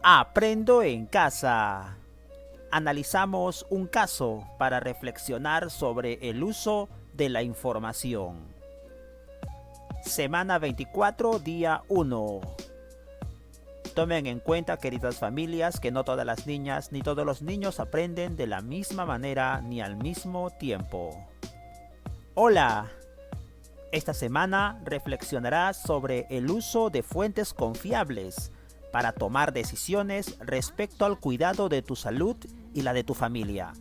Aprendo en casa. Analizamos un caso para reflexionar sobre el uso de la información. Semana 24, día 1. Tomen en cuenta, queridas familias, que no todas las niñas ni todos los niños aprenden de la misma manera ni al mismo tiempo. Hola. Esta semana reflexionarás sobre el uso de fuentes confiables para tomar decisiones respecto al cuidado de tu salud y la de tu familia.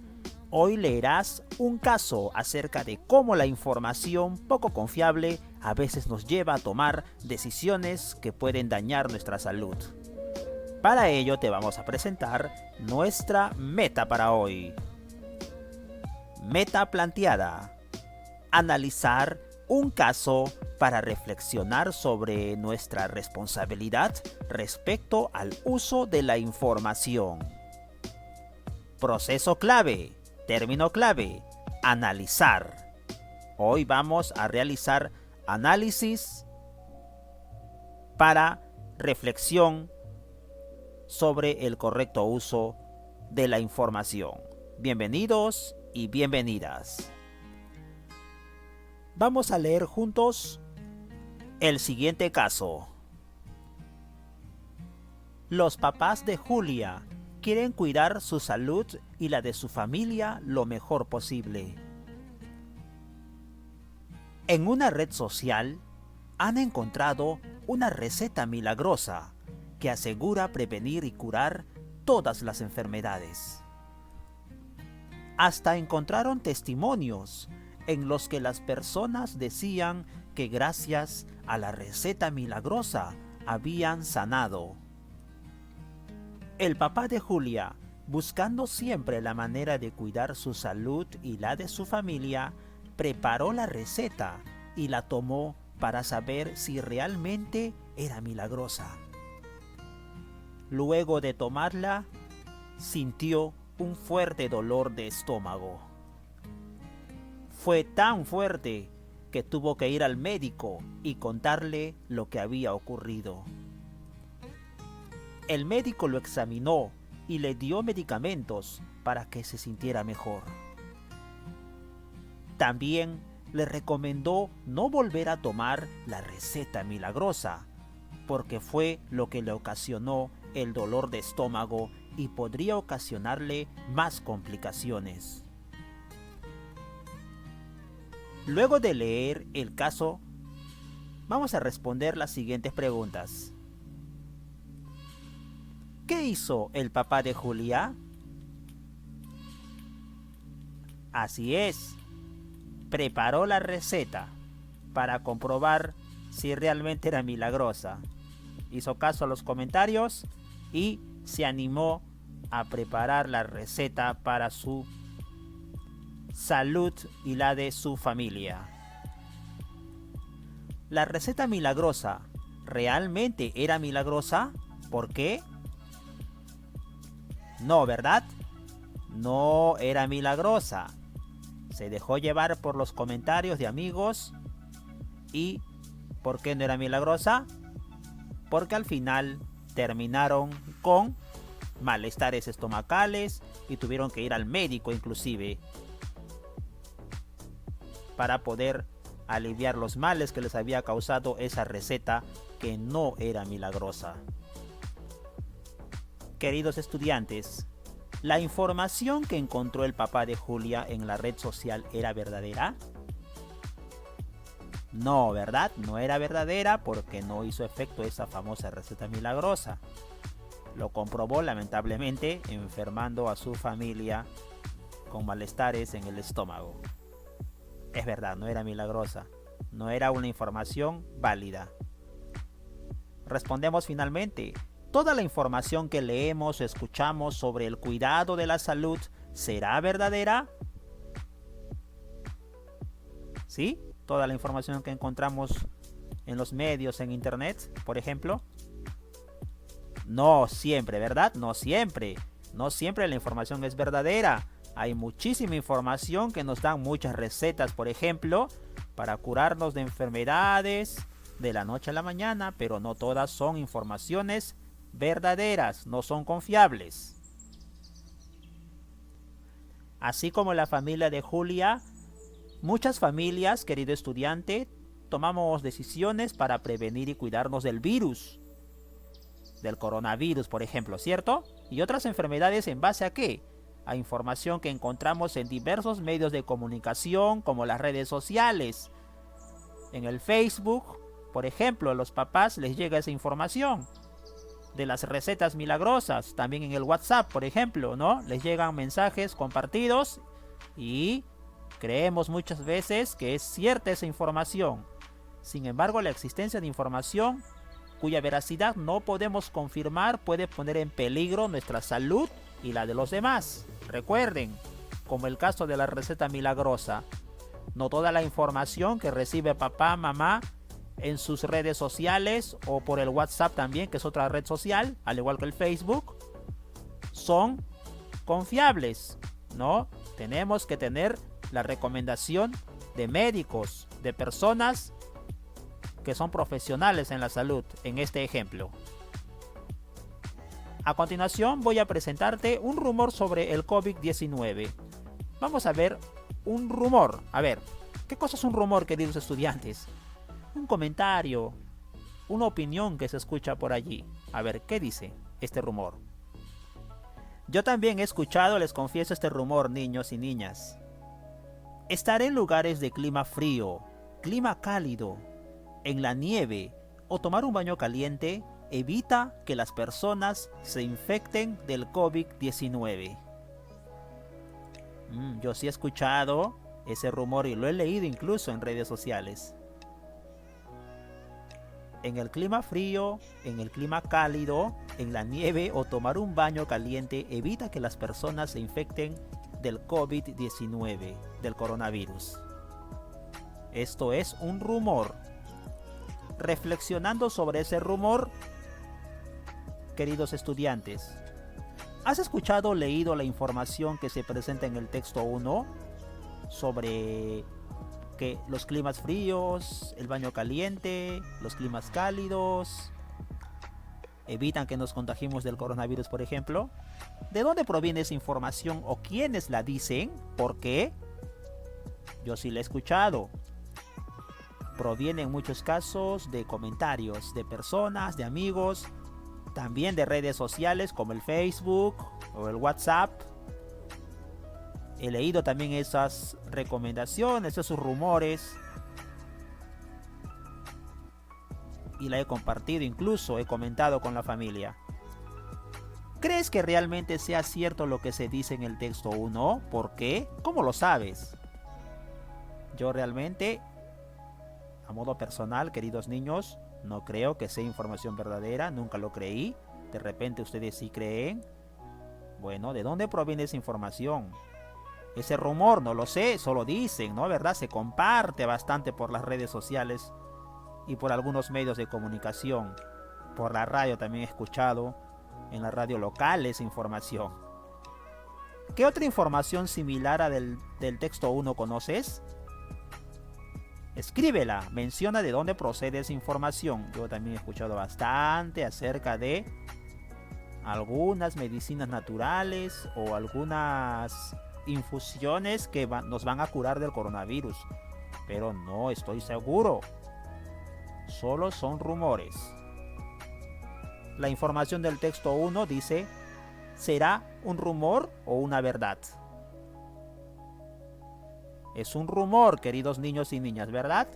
Hoy leerás un caso acerca de cómo la información poco confiable a veces nos lleva a tomar decisiones que pueden dañar nuestra salud. Para ello te vamos a presentar nuestra meta para hoy. Meta planteada: analizar un caso para reflexionar sobre nuestra responsabilidad respecto al uso de la información. Proceso clave, término clave, analizar. Hoy vamos a realizar análisis para reflexión sobre el correcto uso de la información. Bienvenidos y bienvenidas. Vamos a leer juntos el siguiente caso. Los papás de Julia quieren cuidar su salud y la de su familia lo mejor posible. En una red social han encontrado una receta milagrosa que asegura prevenir y curar todas las enfermedades. Hasta encontraron testimonios en los que las personas decían que gracias a la receta milagrosa habían sanado. El papá de Julia, buscando siempre la manera de cuidar su salud y la de su familia, preparó la receta y la tomó para saber si realmente era milagrosa. Luego de tomarla, sintió un fuerte dolor de estómago. Fue tan fuerte que tuvo que ir al médico y contarle lo que había ocurrido. El médico lo examinó y le dio medicamentos para que se sintiera mejor. También le recomendó no volver a tomar la receta milagrosa, porque fue lo que le ocasionó el dolor de estómago y podría ocasionarle más complicaciones. Luego de leer el caso, vamos a responder las siguientes preguntas. ¿Qué hizo el papá de Julia? Así es, preparó la receta para comprobar si realmente era milagrosa. Hizo caso a los comentarios y se animó a preparar la receta para su salud y la de su familia. ¿La receta milagrosa realmente era milagrosa? ¿Por qué? No, ¿verdad? No era milagrosa. Se dejó llevar por los comentarios de amigos. ¿Y por qué no era milagrosa? Porque al final terminaron con malestares estomacales y tuvieron que ir al médico inclusive para poder aliviar los males que les había causado esa receta que no era milagrosa. Queridos estudiantes, ¿la información que encontró el papá de Julia en la red social era verdadera? No, ¿verdad? No era verdadera porque no hizo efecto esa famosa receta milagrosa. Lo comprobó lamentablemente enfermando a su familia con malestares en el estómago. Es verdad, no era milagrosa. No era una información válida. Respondemos finalmente. ¿Toda la información que leemos o escuchamos sobre el cuidado de la salud será verdadera? ¿Sí? Toda la información que encontramos en los medios, en internet, por ejemplo. No siempre, ¿verdad? No siempre. No siempre la información es verdadera. Hay muchísima información que nos dan muchas recetas, por ejemplo, para curarnos de enfermedades de la noche a la mañana, pero no todas son informaciones verdaderas, no son confiables. Así como la familia de Julia, muchas familias, querido estudiante, tomamos decisiones para prevenir y cuidarnos del virus, del coronavirus, por ejemplo, ¿cierto? Y otras enfermedades, ¿en base a qué? A información que encontramos en diversos medios de comunicación, como las redes sociales. En el Facebook, por ejemplo, a los papás les llega esa información de las recetas milagrosas. También en el WhatsApp, por ejemplo, ¿no? Les llegan mensajes compartidos y creemos muchas veces que es cierta esa información. Sin embargo, la existencia de información cuya veracidad no podemos confirmar puede poner en peligro nuestra salud y la de los demás. Recuerden, como el caso de la receta milagrosa, no toda la información que recibe papá, mamá en sus redes sociales o por el WhatsApp también, que es otra red social, al igual que el Facebook, son confiables, ¿no? Tenemos que tener la recomendación de médicos, de personas que son profesionales en la salud, en este ejemplo. A continuación voy a presentarte un rumor sobre el COVID-19. Vamos a ver un rumor. A ver, ¿qué cosa es un rumor, queridos estudiantes? Un comentario, una opinión que se escucha por allí. A ver, ¿qué dice este rumor? Yo también he escuchado, les confieso, este rumor, niños y niñas. Estar en lugares de clima frío, clima cálido, en la nieve o tomar un baño caliente evita que las personas se infecten del COVID-19. Yo sí he escuchado ese rumor y lo he leído incluso en redes sociales. En el clima frío, en el clima cálido, en la nieve o tomar un baño caliente evita que las personas se infecten del COVID-19, del coronavirus. Esto es un rumor. Reflexionando sobre ese rumor, queridos estudiantes, ¿has escuchado o leído la información que se presenta en el texto 1 sobre que los climas fríos, el baño caliente, los climas cálidos evitan que nos contagiemos del coronavirus, por ejemplo? ¿De dónde proviene esa información o quiénes la dicen? ¿Por qué? Yo sí la he escuchado. Proviene en muchos casos de comentarios de personas, de amigos, también de redes sociales como el Facebook o el WhatsApp. He leído también esas recomendaciones, esos rumores, y la he compartido, incluso he comentado con la familia. ¿Crees que realmente sea cierto lo que se dice en el texto 1? ¿Por qué? ¿Cómo lo sabes? Yo realmente, a modo personal, queridos niños, no creo que sea información verdadera, nunca lo creí. De repente ustedes sí creen. Bueno, ¿de dónde proviene esa información? Ese rumor, no lo sé, solo dicen, ¿no? ¿Verdad? Se comparte bastante por las redes sociales y por algunos medios de comunicación. Por la radio también he escuchado, en la radio local, esa información. ¿Qué otra información similar a del texto 1 conoces? Escríbela, menciona de dónde procede esa información. Yo también he escuchado bastante acerca de algunas medicinas naturales o algunas infusiones que nos van a curar del coronavirus. Pero no estoy seguro. Solo son rumores. La información del texto 1 dice: ¿será un rumor o una verdad? Es un rumor, queridos niños y niñas, ¿verdad?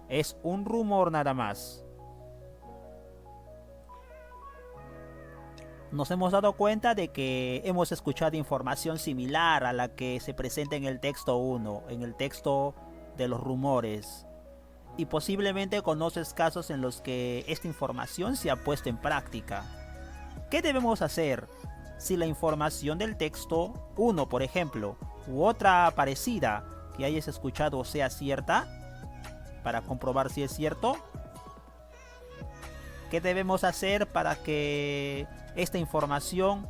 Es un rumor nada más. Nos hemos dado cuenta de que hemos escuchado información similar a la que se presenta en el texto 1, en el texto de los rumores. Y posiblemente conoces casos en los que esta información se ha puesto en práctica. ¿Qué debemos hacer si la información del texto 1, por ejemplo, u otra parecida que hayas escuchado sea cierta? Para comprobar si es cierto, ¿qué debemos hacer para que esta información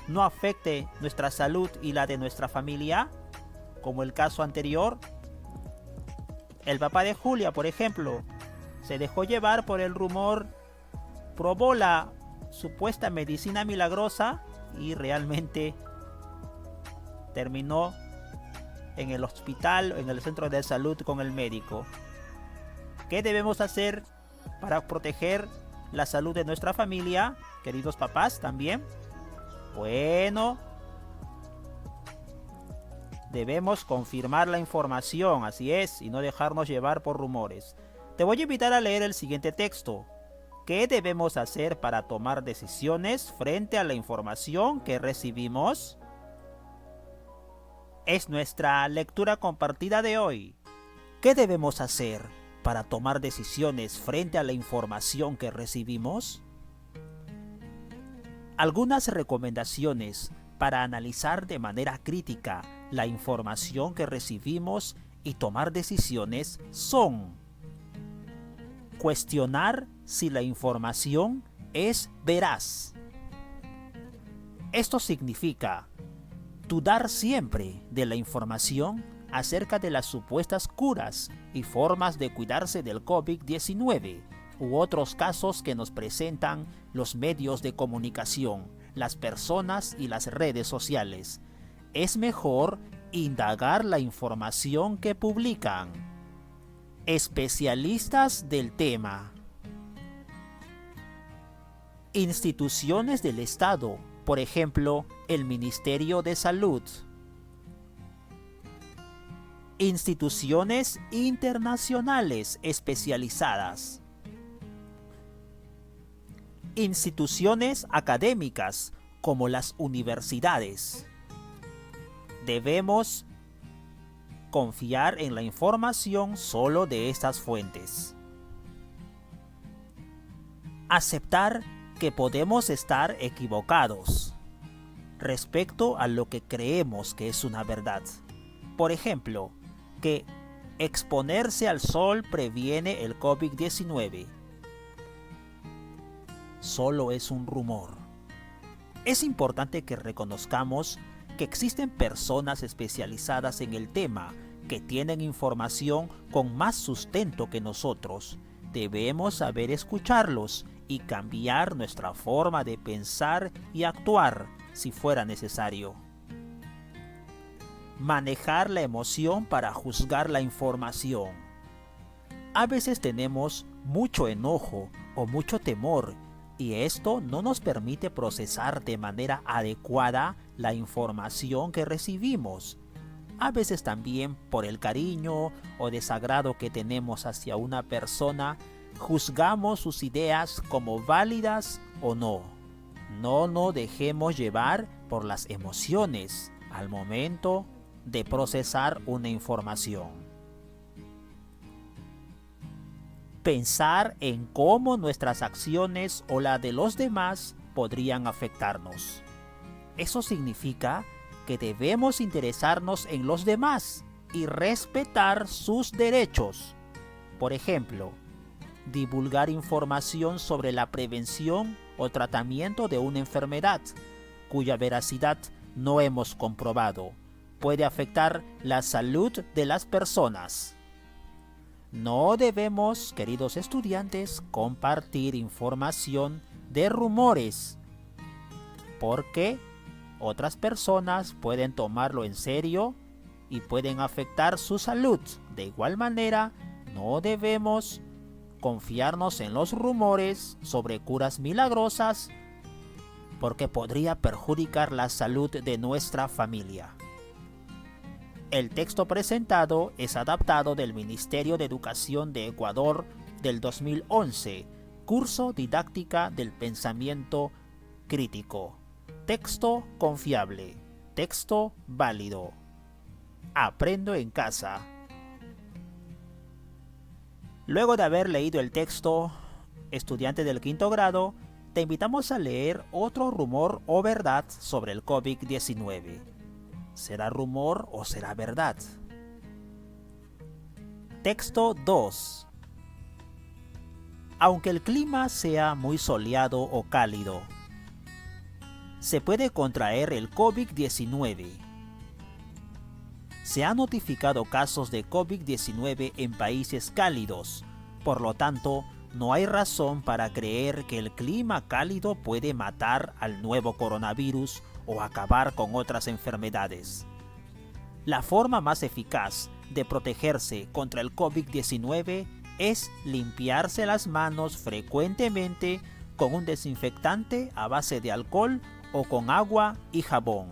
no afecte nuestra salud y la de nuestra familia? Como el caso anterior, el papá de Julia, por ejemplo, se dejó llevar por el rumor, probó la supuesta medicina milagrosa y realmente terminó en el hospital o en el centro de salud con el médico. ¿Qué debemos hacer para proteger la salud de nuestra familia, queridos papás también? Bueno, debemos confirmar la información, así es, y no dejarnos llevar por rumores. Te voy a invitar a leer el siguiente texto. ¿Qué debemos hacer para tomar decisiones frente a la información que recibimos? Es nuestra lectura compartida de hoy. ¿Qué debemos hacer para tomar decisiones frente a la información que recibimos? Algunas recomendaciones para analizar de manera crítica la información que recibimos y tomar decisiones son: cuestionar si la información es veraz. Esto significa dudar siempre de la información acerca de las supuestas curas y formas de cuidarse del COVID-19 u otros casos que nos presentan los medios de comunicación, las personas y las redes sociales. Es mejor indagar la información que publican especialistas del tema. Instituciones del Estado, por ejemplo, el Ministerio de Salud. Instituciones internacionales especializadas. Instituciones académicas como las universidades. Debemos confiar en la información solo de estas fuentes. Aceptar que podemos estar equivocados respecto a lo que creemos que es una verdad. Por ejemplo, que exponerse al sol previene el COVID-19. Solo es un rumor. Es importante que reconozcamos que existen personas especializadas en el tema que tienen información con más sustento que nosotros. Debemos saber escucharlos y cambiar nuestra forma de pensar y actuar si fuera necesario. Manejar la emoción para juzgar la información. A veces tenemos mucho enojo o mucho temor y esto no nos permite procesar de manera adecuada la información que recibimos. A veces también por el cariño o desagrado que tenemos hacia una persona, juzgamos sus ideas como válidas o no. No nos dejemos llevar por las emociones al momento de procesar una información. Pensar en cómo nuestras acciones o la de los demás podrían afectarnos. Eso significa que debemos interesarnos en los demás y respetar sus derechos. Por ejemplo, divulgar información sobre la prevención o tratamiento de una enfermedad, cuya veracidad no hemos comprobado, puede afectar la salud de las personas. No debemos, queridos estudiantes, compartir información de rumores, porque otras personas pueden tomarlo en serio y pueden afectar su salud. De igual manera, no debemos confiarnos en los rumores sobre curas milagrosas, porque podría perjudicar la salud de nuestra familia. El texto presentado es adaptado del Ministerio de Educación de Ecuador del 2011, Curso Didáctica del Pensamiento Crítico. Texto confiable, texto válido. Aprendo en casa. Luego de haber leído el texto, estudiante del quinto grado, te invitamos a leer otro rumor o verdad sobre el COVID-19. ¿Será rumor o será verdad? Texto 2. Aunque el clima sea muy soleado o cálido, se puede contraer el COVID-19. Se han notificado casos de COVID-19 en países cálidos, por lo tanto, no hay razón para creer que el clima cálido puede matar al nuevo coronavirus o acabar con otras enfermedades. La forma más eficaz de protegerse contra el COVID-19 es limpiarse las manos frecuentemente con un desinfectante a base de alcohol o con agua y jabón.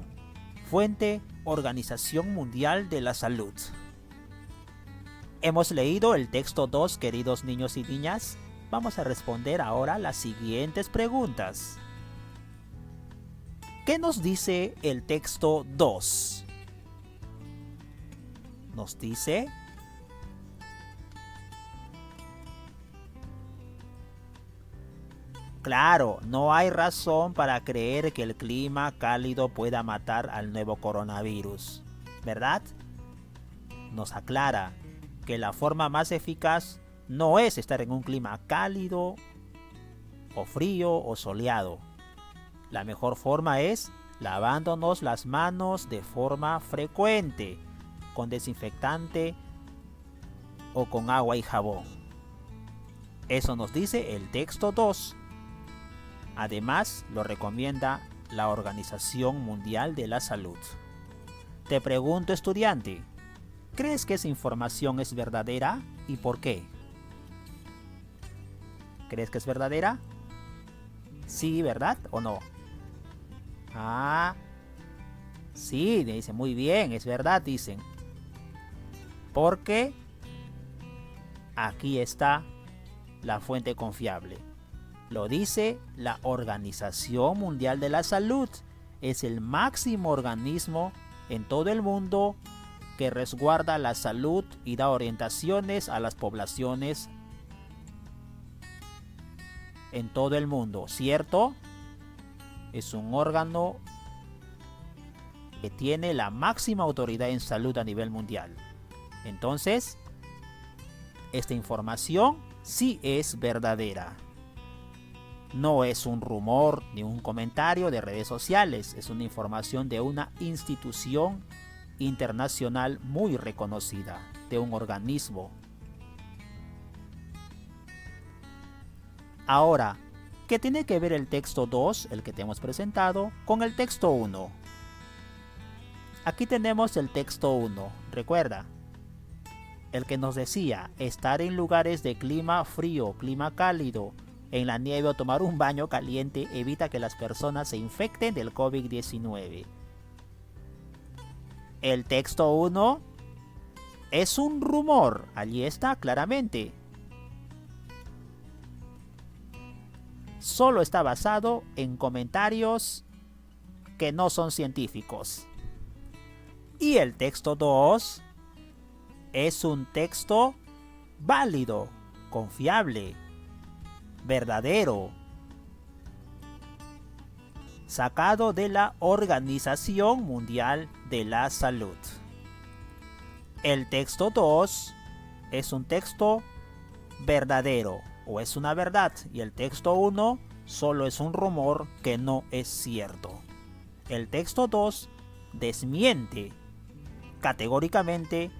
Fuente: Organización Mundial de la Salud. Hemos leído el texto 2, queridos niños y niñas. Vamos a responder ahora las siguientes preguntas. ¿Qué nos dice el texto 2? Nos dice: claro, no hay razón para creer que el clima cálido pueda matar al nuevo coronavirus, ¿verdad? Nos aclara que la forma más eficaz no es estar en un clima cálido o frío o soleado. La mejor forma es lavándonos las manos de forma frecuente, con desinfectante o con agua y jabón. Eso nos dice el texto 2. Además, lo recomienda la Organización Mundial de la Salud. Te pregunto, estudiante, ¿crees que esa información es verdadera y por qué? ¿Crees que es verdadera? Sí, ¿verdad o no? Sí, dice, muy bien, es verdad, dicen. Porque aquí está la fuente confiable. Lo dice la Organización Mundial de la Salud. Es el máximo organismo en todo el mundo que resguarda la salud y da orientaciones a las poblaciones en todo el mundo, ¿cierto? Es un órgano que tiene la máxima autoridad en salud a nivel mundial. Entonces, esta información sí es verdadera. No es un rumor ni un comentario de redes sociales, es una información de una institución internacional muy reconocida, de un organismo. Ahora, ¿qué tiene que ver el texto 2, el que te hemos presentado, con el texto 1? Aquí tenemos el texto 1, recuerda, el que nos decía estar en lugares de clima frío, clima cálido, en la nieve o tomar un baño caliente evita que las personas se infecten del COVID-19. El texto 1 es un rumor, allí está claramente. Solo está basado en comentarios que no son científicos. Y el texto 2 es un texto válido, confiable, verdadero, sacado de la Organización Mundial de la Salud. El texto 2 es un texto verdadero o es una verdad y el texto 1 solo es un rumor que no es cierto. El texto 2 desmiente categóricamente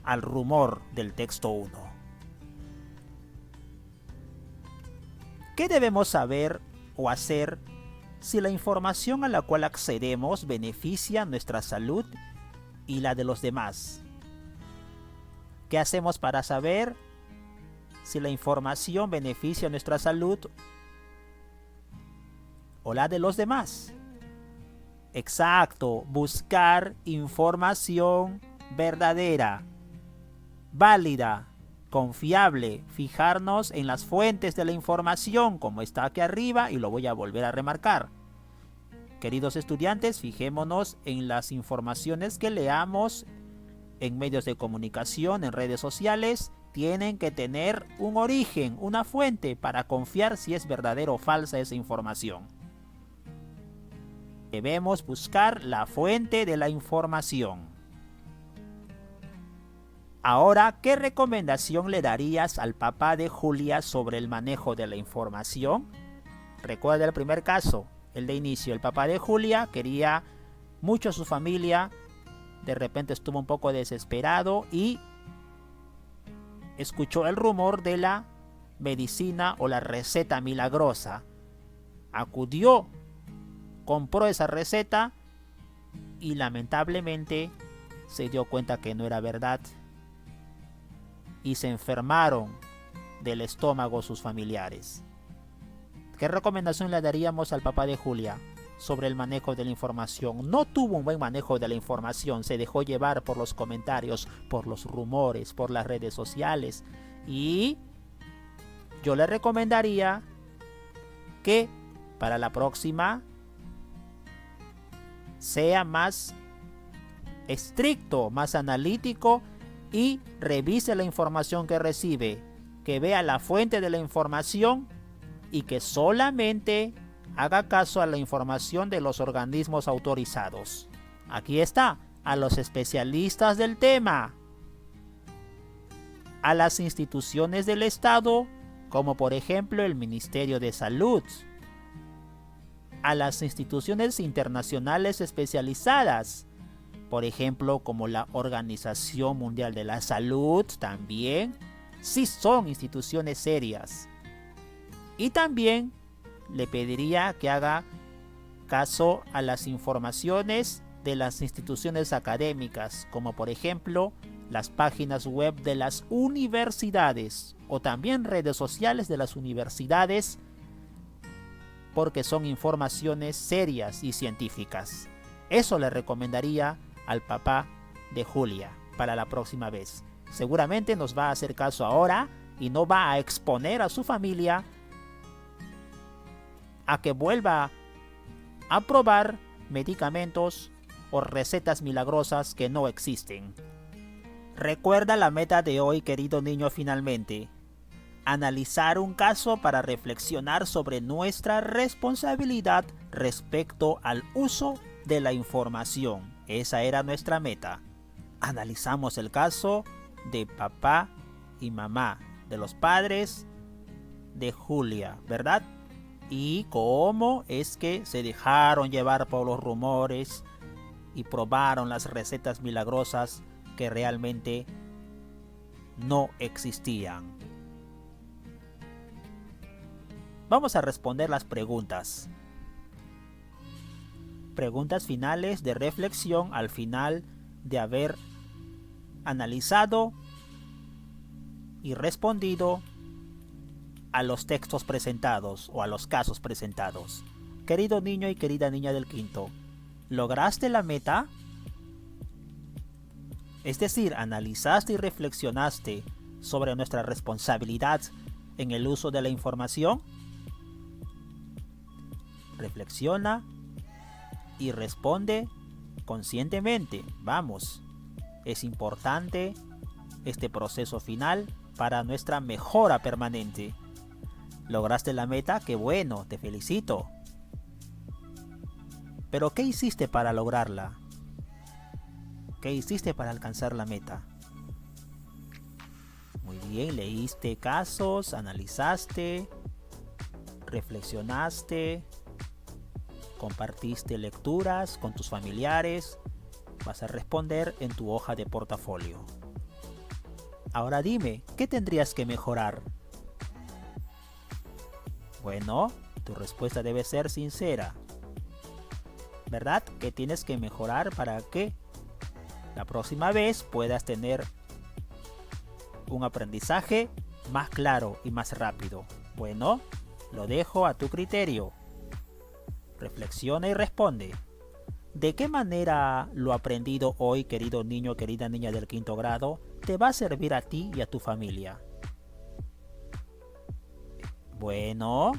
al rumor del texto 1. ¿Qué debemos saber o hacer si la información a la cual accedemos beneficia nuestra salud y la de los demás? ¿Qué hacemos para saber si la información beneficia nuestra salud o la de los demás? Exacto, buscar información verdadera, válida, confiable, fijarnos en las fuentes de la información como está aquí arriba y lo voy a volver a remarcar. Queridos estudiantes, fijémonos en las informaciones que leamos en medios de comunicación, en redes sociales. Tienen que tener un origen, una fuente para confiar si es verdadera o falsa esa información. Debemos buscar la fuente de la información. Ahora, ¿qué recomendación le darías al papá de Julia sobre el manejo de la información? Recuerda el primer caso, el de inicio. El papá de Julia quería mucho a su familia, de repente estuvo un poco desesperado y escuchó el rumor de la medicina o la receta milagrosa. Acudió, compró esa receta y lamentablemente se dio cuenta que no era verdad. Y se enfermaron del estómago sus familiares. ¿Qué recomendación le daríamos al papá de Julia sobre el manejo de la información? No tuvo un buen manejo de la información, se dejó llevar por los comentarios, por los rumores, por las redes sociales. Y yo le recomendaría que para la próxima sea más estricto, más analítico y revise la información que recibe, que vea la fuente de la información y que solamente haga caso a la información de los organismos autorizados. Aquí está, a los especialistas del tema, a las instituciones del Estado, como por ejemplo el Ministerio de Salud, a las instituciones internacionales especializadas, por ejemplo como la Organización Mundial de la Salud también, sí son instituciones serias. Y también le pediría que haga caso a las informaciones de las instituciones académicas, como por ejemplo las páginas web de las universidades o también redes sociales de las universidades, porque son informaciones serias y científicas. Eso le recomendaría al papá de Julia para la próxima vez. Seguramente nos va a hacer caso ahora y no va a exponer a su familia a que vuelva a probar medicamentos o recetas milagrosas que no existen. Recuerda la meta de hoy, querido niño, finalmente. Analizar un caso para reflexionar sobre nuestra responsabilidad respecto al uso de la información. Esa era nuestra meta. Analizamos el caso de papá y mamá, de los padres de Julia, ¿verdad? Y cómo es que se dejaron llevar por los rumores y probaron las recetas milagrosas que realmente no existían. Vamos a responder las preguntas. Preguntas finales de reflexión al final de haber analizado y respondido a los textos presentados o a los casos presentados. Querido niño y querida niña del quinto, ¿lograste la meta? Es decir, ¿analizaste y reflexionaste sobre nuestra responsabilidad en el uso de la información? Reflexiona y responde conscientemente. Vamos, es importante este proceso final para nuestra mejora permanente. ¿Lograste la meta? ¡Qué bueno! Te felicito. Pero ¿qué hiciste para lograrla? ¿Qué hiciste para alcanzar la meta? Muy bien, leíste casos, analizaste, reflexionaste, compartiste lecturas con tus familiares. Vas a responder en tu hoja de portafolio. Ahora dime, ¿qué tendrías que mejorar? Bueno, tu respuesta debe ser sincera. ¿Verdad? ¿Qué tienes que mejorar para que la próxima vez puedas tener un aprendizaje más claro y más rápido? Bueno, lo dejo a tu criterio. Reflexiona y responde. ¿De qué manera lo aprendido hoy, querido niño, querida niña del quinto grado, te va a servir a ti y a tu familia? Bueno,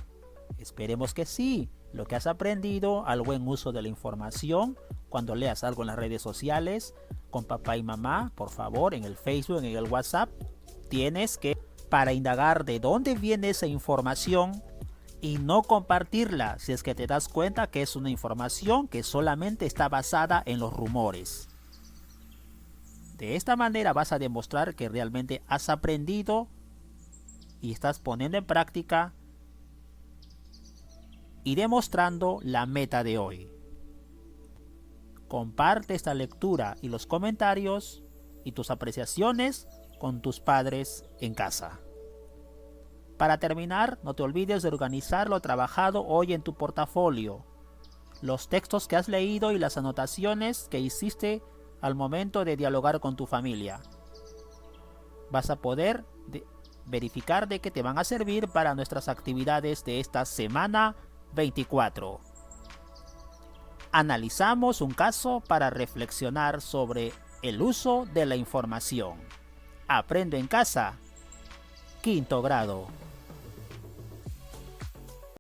esperemos que sí. Lo que has aprendido al buen uso de la información, cuando leas algo en las redes sociales, con papá y mamá, por favor, en el Facebook, en el WhatsApp, tienes que, para indagar de dónde viene esa información y no compartirla si es que te das cuenta que es una información que solamente está basada en los rumores. De esta manera vas a demostrar que realmente has aprendido y estás poniendo en práctica y demostrando la meta de hoy. Comparte esta lectura y los comentarios y tus apreciaciones con tus padres en casa. Para terminar, no te olvides de organizar lo trabajado hoy en tu portafolio, los textos que has leído y las anotaciones que hiciste al momento de dialogar con tu familia. Vas a poder verificar de que te van a servir para nuestras actividades de esta semana 24. Analizamos un caso para reflexionar sobre el uso de la información. Aprendo en casa, 5º grado.